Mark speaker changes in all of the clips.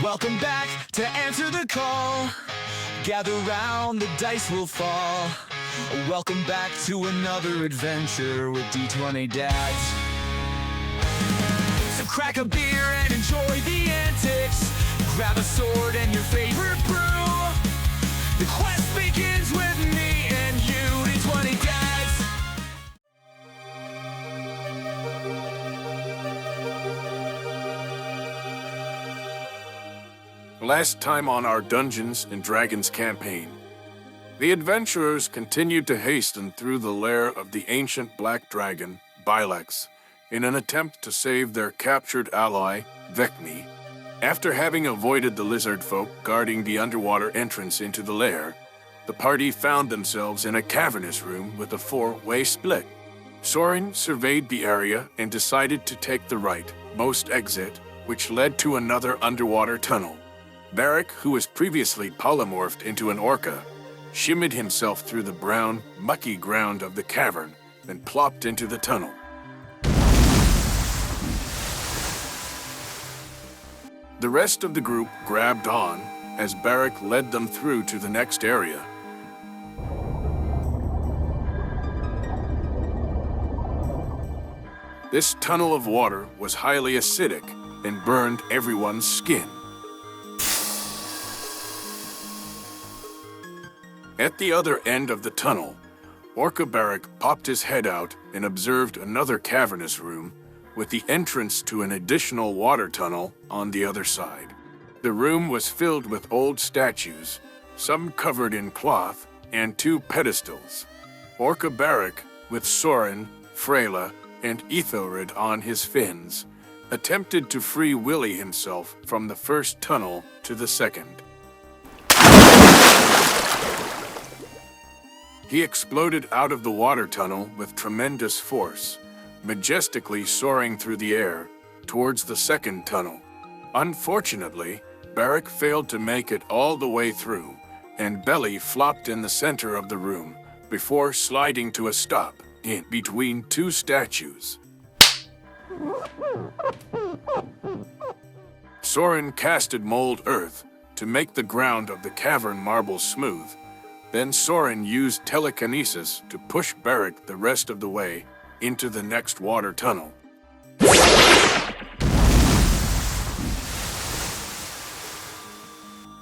Speaker 1: Welcome back to answer the call. Gather round, the dice will fall. Welcome back to another adventure with D20 Dads. So crack a beer and enjoy the antics. Grab a sword and your favorite brew. The quest begins with me and you, D20 Dads.
Speaker 2: Last time on our Dungeons & Dragons campaign, the adventurers continued to hasten through the lair of the ancient black dragon, Bilex, in an attempt to save their captured ally, Vekni. After having avoided the lizard folk guarding the underwater entrance into the lair, the party found themselves in a cavernous room with a four-way split. Soren surveyed the area and decided to take the right-most exit, which led to another underwater tunnel. Barrick, who was previously polymorphed into an orca, shimmied himself through the brown, mucky ground of the cavern, then plopped into the tunnel. The rest of the group grabbed on as Barrick led them through to the next area. This tunnel of water was highly acidic and burned everyone's skin. At the other end of the tunnel, Orca Barrick popped his head out and observed another cavernous room with the entrance to an additional water tunnel on the other side. The room was filled with old statues, some covered in cloth, and two pedestals. Orca Barrick, with Soren, Freyla, and Ethelred on his fins, attempted to free Willy himself from the first tunnel to the second. He exploded out of the water tunnel with tremendous force, majestically soaring through the air towards the second tunnel. Unfortunately, Barrick failed to make it all the way through, and Belly flopped in the center of the room before sliding to a stop in between two statues. Soren casted mold earth to make the ground of the cavern marble smooth. Then Soren used telekinesis to push Barrick the rest of the way into the next water tunnel.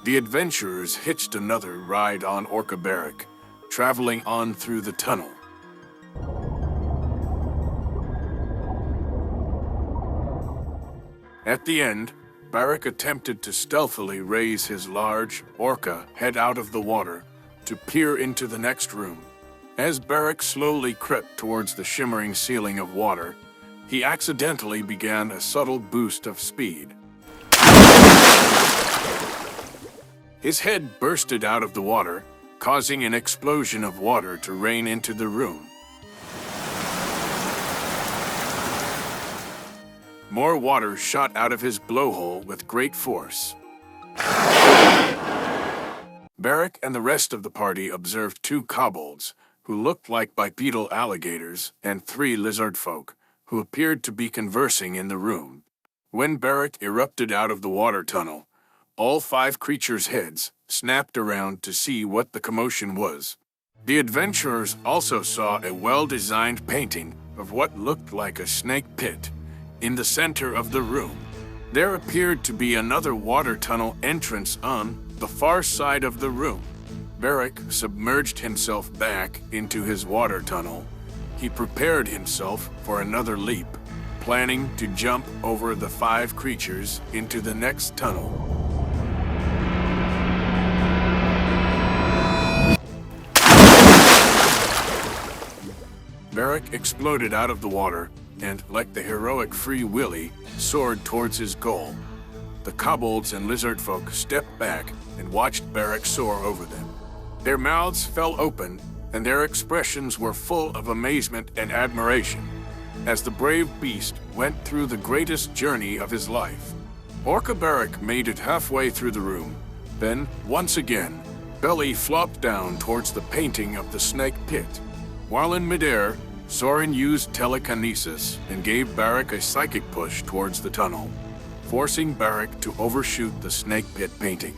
Speaker 2: The adventurers hitched another ride on Orca Barrick, traveling on through the tunnel. At the end, Barrick attempted to stealthily raise his large orca head out of the water to peer into the next room. As Barrick slowly crept towards the shimmering ceiling of water, he accidentally began a subtle boost of speed. His head bursted out of the water, causing an explosion of water to rain into the room. More water shot out of his blowhole with great force. Barrick and the rest of the party observed two kobolds, who looked like bipedal alligators, and three lizard folk, who appeared to be conversing in the room. When Barrick erupted out of the water tunnel, all five creatures' heads snapped around to see what the commotion was. The adventurers also saw a well-designed painting of what looked like a snake pit in the center of the room. There appeared to be another water tunnel entrance on the far side of the room. Barrick submerged himself back into his water tunnel. He prepared himself for another leap, planning to jump over the five creatures into the next tunnel. Barrick exploded out of the water and, like the heroic Free Willy, soared towards his goal. The kobolds and lizard folk stepped back and watched Barrick soar over them. Their mouths fell open, and their expressions were full of amazement and admiration as the brave beast went through the greatest journey of his life. Orca Barrick made it halfway through the room. Then, once again, Belly flopped down towards the painting of the snake pit. While in midair, Soren used telekinesis and gave Barrick a psychic push towards the tunnel. forcing Beric to overshoot the snake pit painting.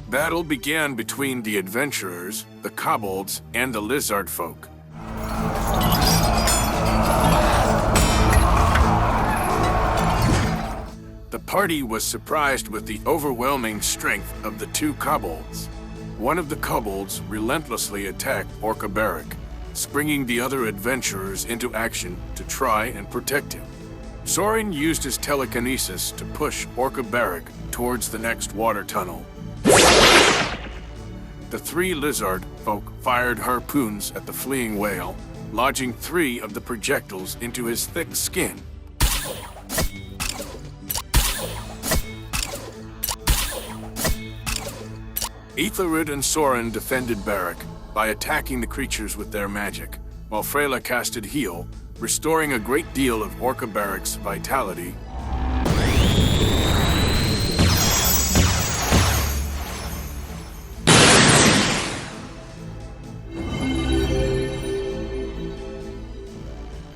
Speaker 2: Battle began between the adventurers, the kobolds, and the lizard folk. The party was surprised with the overwhelming strength of the two kobolds. One of the kobolds relentlessly attacked Orca Beric, springing the other adventurers into action to try and protect him. Soren used his telekinesis to push Orca Beric towards the next water tunnel. The three lizard folk fired harpoons at the fleeing whale, lodging 3 of the projectiles into his thick skin. Ethelred and Soren defended Beric by attacking the creatures with their magic, while Freyla casted Heal, restoring a great deal of Orca Beric's vitality.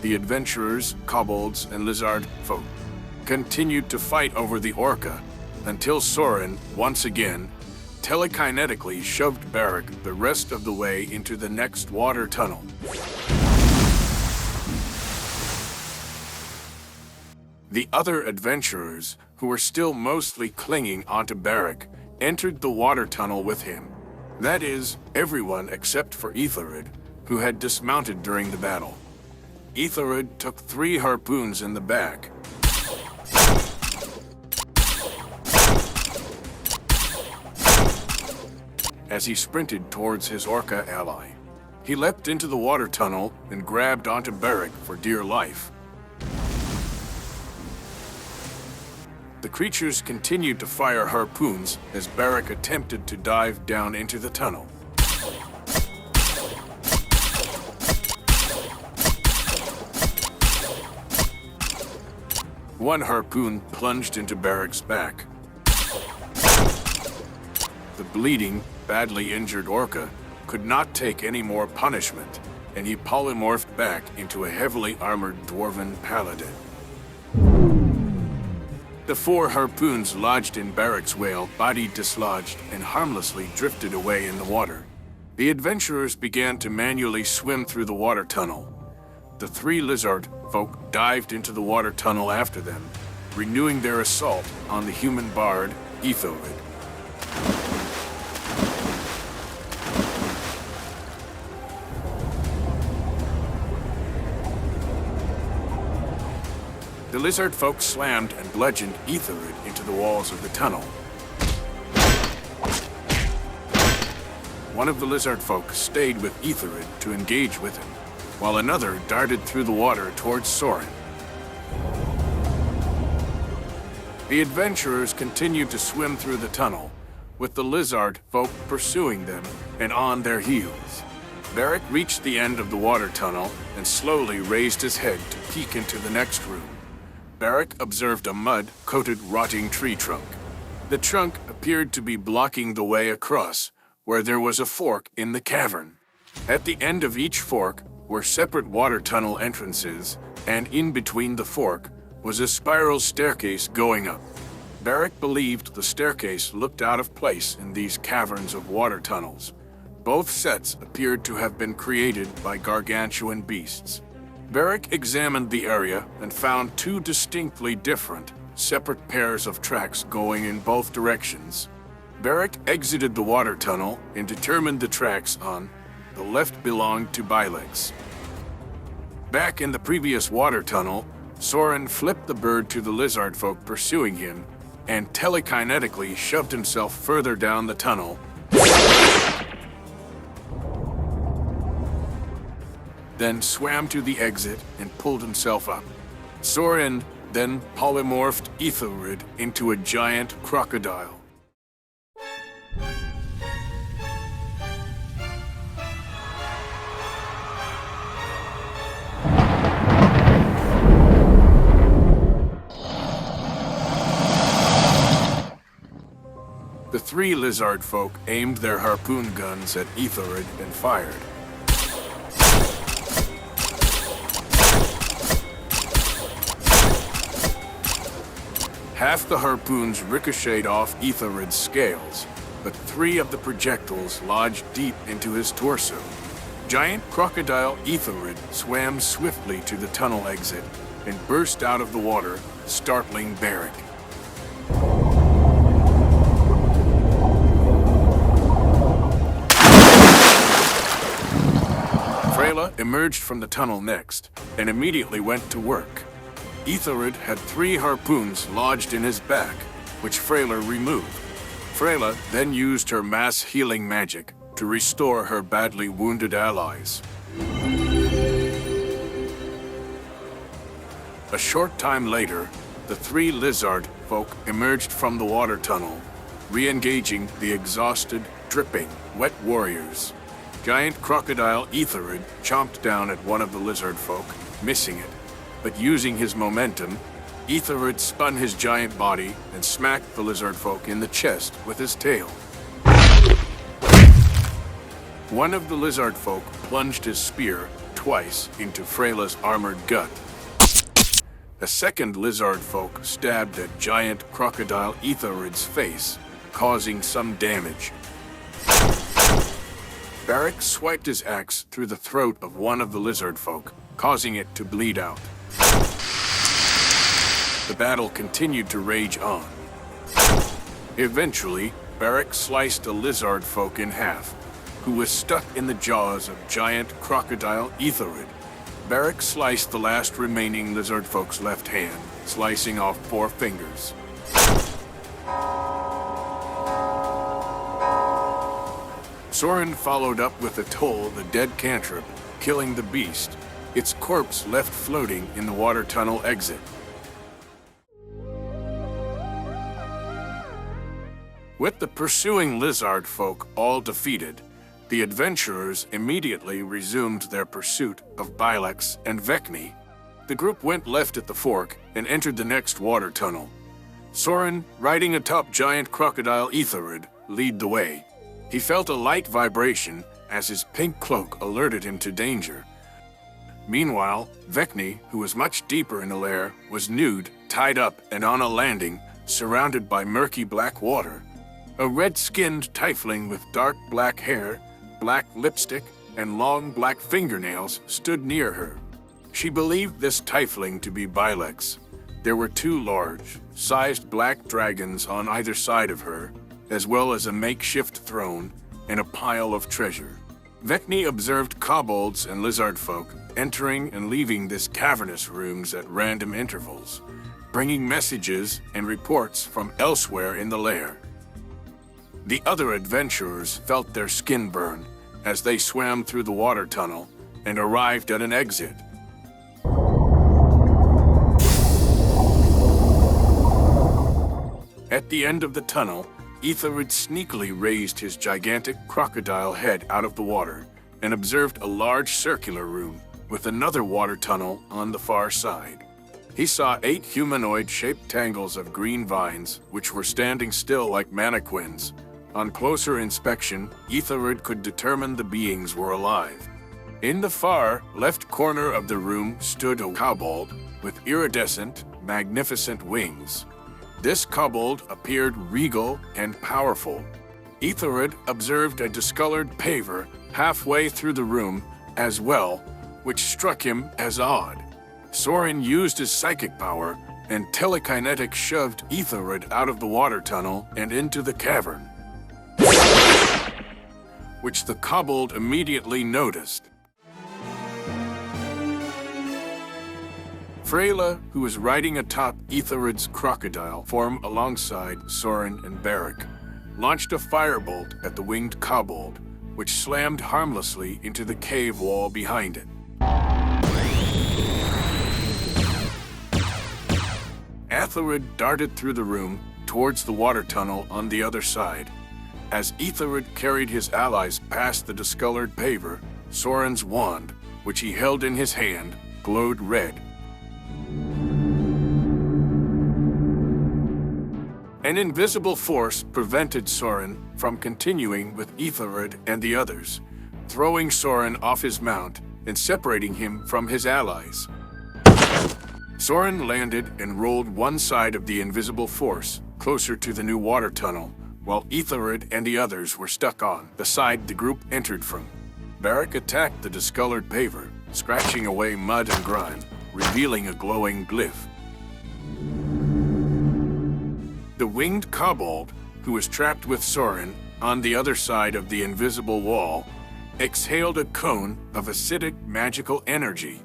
Speaker 2: The adventurers, kobolds, and lizard folk continued to fight over the Orca until Soren, once again, telekinetically shoved Beric the rest of the way into the next water tunnel. The other adventurers, who were still mostly clinging onto Beric, entered the water tunnel with him. That is, everyone except for Ethelred, who had dismounted during the battle. Ethelred took 3 harpoons in the back. As he sprinted towards his Orca ally, he leapt into the water tunnel and grabbed onto Beric for dear life. The creatures continued to fire harpoons as Beric attempted to dive down into the tunnel. One harpoon plunged into Beric's back. The bleeding, badly injured Orca could not take any more punishment, and he polymorphed back into a heavily armored dwarven paladin. The 4 harpoons lodged in Beric's whale, body dislodged, and harmlessly drifted away in the water. The adventurers began to manually swim through the water tunnel. The 3 lizard folk dived into the water tunnel after them, renewing their assault on the human bard, Ethelred. The lizard folk slammed and bludgeoned Ethelred into the walls of the tunnel. One of the lizard folk stayed with Ethelred to engage with him, while another darted through the water towards Soren. The adventurers continued to swim through the tunnel, with the lizard folk pursuing them and on their heels. Beric reached the end of the water tunnel and slowly raised his head to peek into the next room. Beric observed a mud-coated rotting tree trunk. The trunk appeared to be blocking the way across, where there was a fork in the cavern. At the end of each fork were separate water tunnel entrances, and in between the fork was a spiral staircase going up. Beric believed the staircase looked out of place in these caverns of water tunnels. Both sets appeared to have been created by gargantuan beasts. Beric examined the area and found 2 distinctly different, separate pairs of tracks going in both directions. Beric exited the water tunnel and determined the tracks on the left belonged to Bilex. Back in the previous water tunnel, Soren flipped the bird to the lizard folk pursuing him and telekinetically shoved himself further down the tunnel. Then swam to the exit and pulled himself up. Soren then polymorphed Ethelred into a giant crocodile. The 3 lizard folk aimed their harpoon guns at Ethelred and fired. Half the harpoons ricocheted off Ethelred's scales, but 3 of the projectiles lodged deep into his torso. Giant crocodile Ethelred swam swiftly to the tunnel exit and burst out of the water, startling Beric. Freyla emerged from the tunnel next and immediately went to work. Ethelred had 3 harpoons lodged in his back, which Freyla removed. Freyla then used her mass healing magic to restore her badly wounded allies. A short time later, the 3 lizard folk emerged from the water tunnel, re-engaging the exhausted, dripping, wet warriors. Giant crocodile Ethelred chomped down at one of the lizard folk, missing it. But using his momentum, Ethelred spun his giant body and smacked the lizard folk in the chest with his tail. One of the lizard folk plunged his spear twice into Freyla's armored gut. A second lizard folk stabbed at giant crocodile Ethelred's face, causing some damage. Beric swiped his axe through the throat of one of the lizard folk, causing it to bleed out. The battle continued to rage on. Eventually, Beric sliced a lizard folk in half, who was stuck in the jaws of giant crocodile Ethelred. Beric sliced the last remaining lizard folk's left hand, slicing off 4 fingers. Soren followed up with a toll the dead cantrip, killing the beast, its corpse left floating in the water tunnel exit. With the pursuing lizard folk all defeated, the adventurers immediately resumed their pursuit of Bilex and Vekni. The group went left at the fork and entered the next water tunnel. Soren, riding atop giant crocodile Ethelred, led the way. He felt a light vibration as his pink cloak alerted him to danger. Meanwhile, Vekni, who was much deeper in the lair, was nude, tied up, and on a landing, surrounded by murky black water. A red-skinned tiefling with dark black hair, black lipstick, and long black fingernails stood near her. She believed this tiefling to be Bilex. There were 2 large-sized black dragons on either side of her, as well as a makeshift throne and a pile of treasure. Vekni observed kobolds and lizard folk entering and leaving this cavernous rooms at random intervals, bringing messages and reports from elsewhere in the lair. The other adventurers felt their skin burn as they swam through the water tunnel and arrived at an exit. At the end of the tunnel, Ethelred sneakily raised his gigantic crocodile head out of the water and observed a large circular room with another water tunnel on the far side. He saw 8 humanoid-shaped tangles of green vines, which were standing still like mannequins. On closer inspection, Ethelred could determine the beings were alive. In the far left corner of the room stood a kobold with iridescent, magnificent wings. This kobold appeared regal and powerful. Ethelred observed a discolored paver halfway through the room as well, which struck him as odd. Soren used his psychic power and telekinetic shoved Ethelred out of the water tunnel and into the cavern, which the kobold immediately noticed. Freyla, who was riding atop Ethelred's crocodile form alongside Soren and Beric, launched a firebolt at the winged kobold, which slammed harmlessly into the cave wall behind it. Ethelred darted through the room towards the water tunnel on the other side. As Ethelred carried his allies past the discolored paver, Soren's wand, which he held in his hand, glowed red. An invisible force prevented Soren from continuing with Ethelred and the others, throwing Soren off his mount and separating him from his allies. Soren landed and rolled one side of the invisible force closer to the new water tunnel, while Ethelred and the others were stuck on the side the group entered from. Beric attacked the discolored paver, scratching away mud and grime, revealing a glowing glyph. The winged kobold, who was trapped with Soren on the other side of the invisible wall, exhaled a cone of acidic magical energy.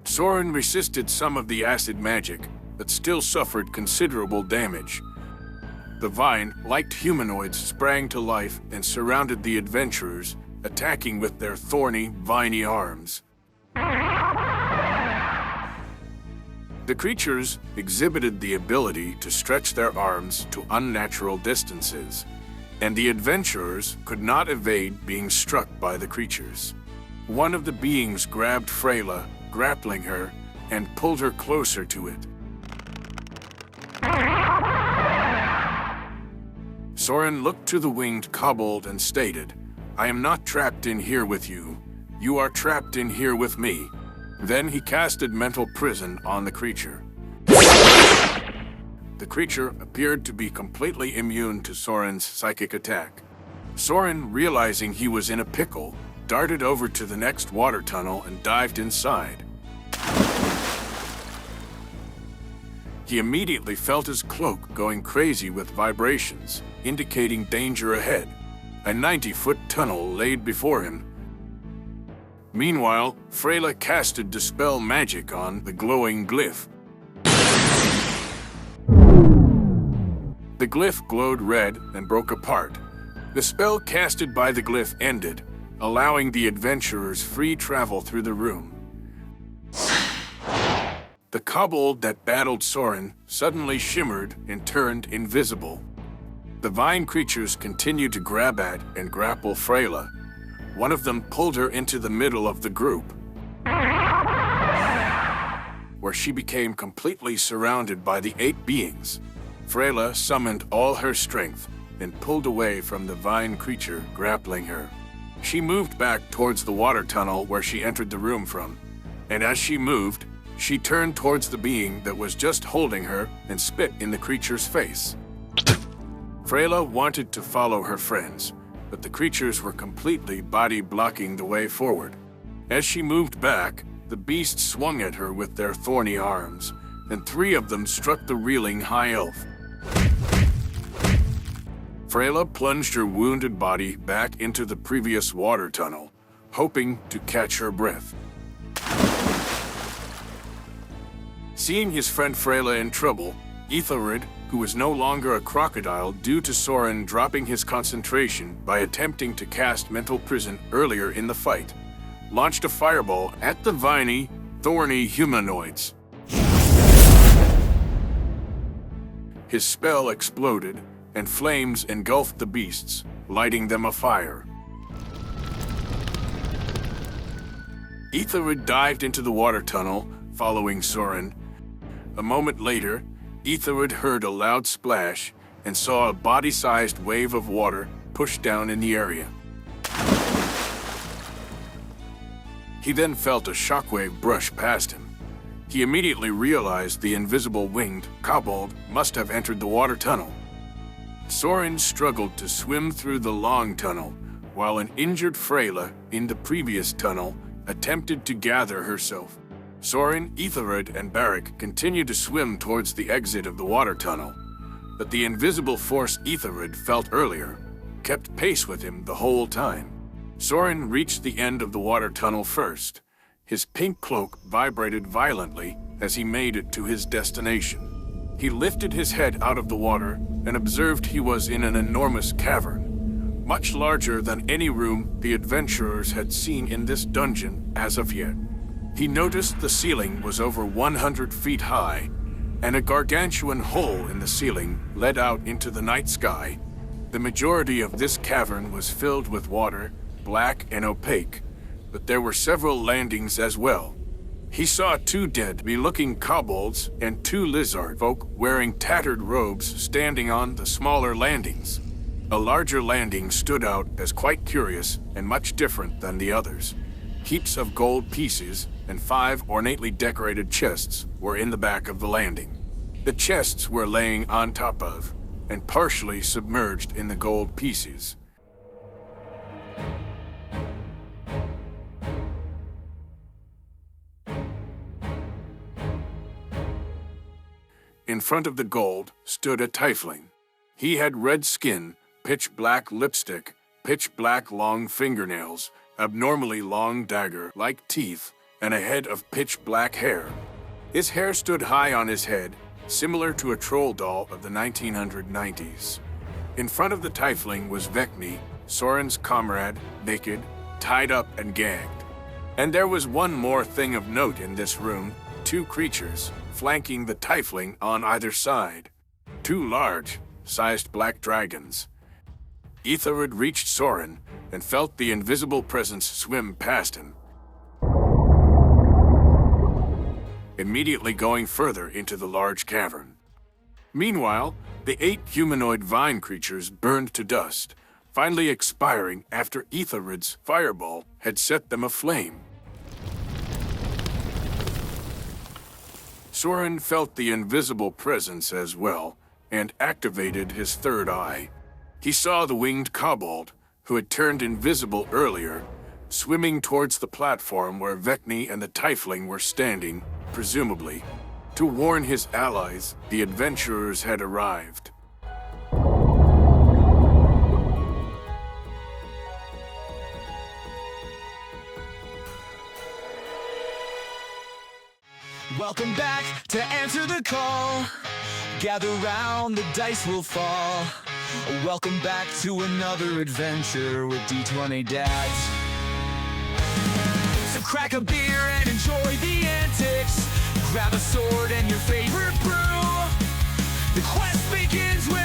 Speaker 2: Soren resisted some of the acid magic, but still suffered considerable damage. The vine-like humanoids sprang to life and surrounded the adventurers, attacking with their thorny, viney arms. The creatures exhibited the ability to stretch their arms to unnatural distances, and the adventurers could not evade being struck by the creatures. One of the beings grabbed Freyla, grappling her, and pulled her closer to it. Soren looked to the winged kobold and stated, "I am not trapped in here with you. You are trapped in here with me." Then he casted mental prison on the creature. The creature appeared to be completely immune to Soren's psychic attack. Soren, realizing he was in a pickle, darted over to the next water tunnel and dived inside. He immediately felt his cloak going crazy with vibrations, indicating danger ahead. A 90-foot tunnel laid before him. Meanwhile, Freyla casted Dispel Magic on the glowing glyph. The glyph glowed red and broke apart. The spell casted by the glyph ended, allowing the adventurers free travel through the room. The kobold that battled Soren suddenly shimmered and turned invisible. The vine creatures continued to grab at and grapple Freyla. One of them pulled her into the middle of the group, where she became completely surrounded by the 8 beings. Freyla summoned all her strength and pulled away from the vine creature grappling her. She moved back towards the water tunnel where she entered the room from, and as she moved, she turned towards the being that was just holding her and spit in the creature's face. Freyla wanted to follow her friends, but the creatures were completely body-blocking the way forward. As she moved back, the beasts swung at her with their thorny arms, and 3 of them struck the reeling high elf. Freyla plunged her wounded body back into the previous water tunnel, hoping to catch her breath. Seeing his friend Freyla in trouble, Ethelred, who was no longer a crocodile due to Soren dropping his concentration by attempting to cast mental prison earlier in the fight, launched a fireball at the viney, thorny humanoids. His spell exploded, and flames engulfed the beasts, lighting them afire. Ethelred dived into the water tunnel, following Soren. A moment later, Ethelred heard a loud splash and saw a body-sized wave of water push down in the area. He then felt a shockwave brush past him. He immediately realized the invisible winged kobold must have entered the water tunnel. Soren struggled to swim through the long tunnel, while an injured Freyla in the previous tunnel attempted to gather herself. Soren, Ethelred, and Beric continued to swim towards the exit of the water tunnel, but the invisible force Ethelred felt earlier kept pace with him the whole time. Soren reached the end of the water tunnel first. His pink cloak vibrated violently as he made it to his destination. He lifted his head out of the water and observed he was in an enormous cavern, much larger than any room the adventurers had seen in this dungeon as of yet. He noticed the ceiling was over 100 feet high, and a gargantuan hole in the ceiling led out into the night sky. The majority of this cavern was filled with water, black and opaque, but there were several landings as well. He saw 2 dead-looking kobolds and 2 lizard folk wearing tattered robes standing on the smaller landings. A larger landing stood out as quite curious and much different than the others. Heaps of gold pieces and 5 ornately decorated chests were in the back of the landing. The chests were laying on top of and partially submerged in the gold pieces. In front of the gold stood a tiefling. He had red skin, pitch black lipstick, pitch black long fingernails, abnormally long dagger-like teeth, and a head of pitch black hair. His hair stood high on his head, similar to a troll doll of the 1990s. In front of the tiefling was Vekni, Soren's comrade, naked, tied up and gagged. And there was one more thing of note in this room: 2 creatures flanking the tiefling on either side. 2 large-sized black dragons. Ethelred reached Soren and felt the invisible presence swim past him, immediately going further into the large cavern. Meanwhile, the 8 humanoid vine creatures burned to dust, finally expiring after Ethelred's fireball had set them aflame. Soren felt the invisible presence as well and activated his third eye. He saw the winged kobold, who had turned invisible earlier, swimming towards the platform where Vekni and the tiefling were standing, presumably, to warn his allies the adventurers had arrived.
Speaker 1: Welcome back to answer the call. Gather round, the dice will fall. Welcome back to another adventure with D20 Dads. So crack a beer and enjoy the antics. Grab a sword and your favorite brew. The quest begins with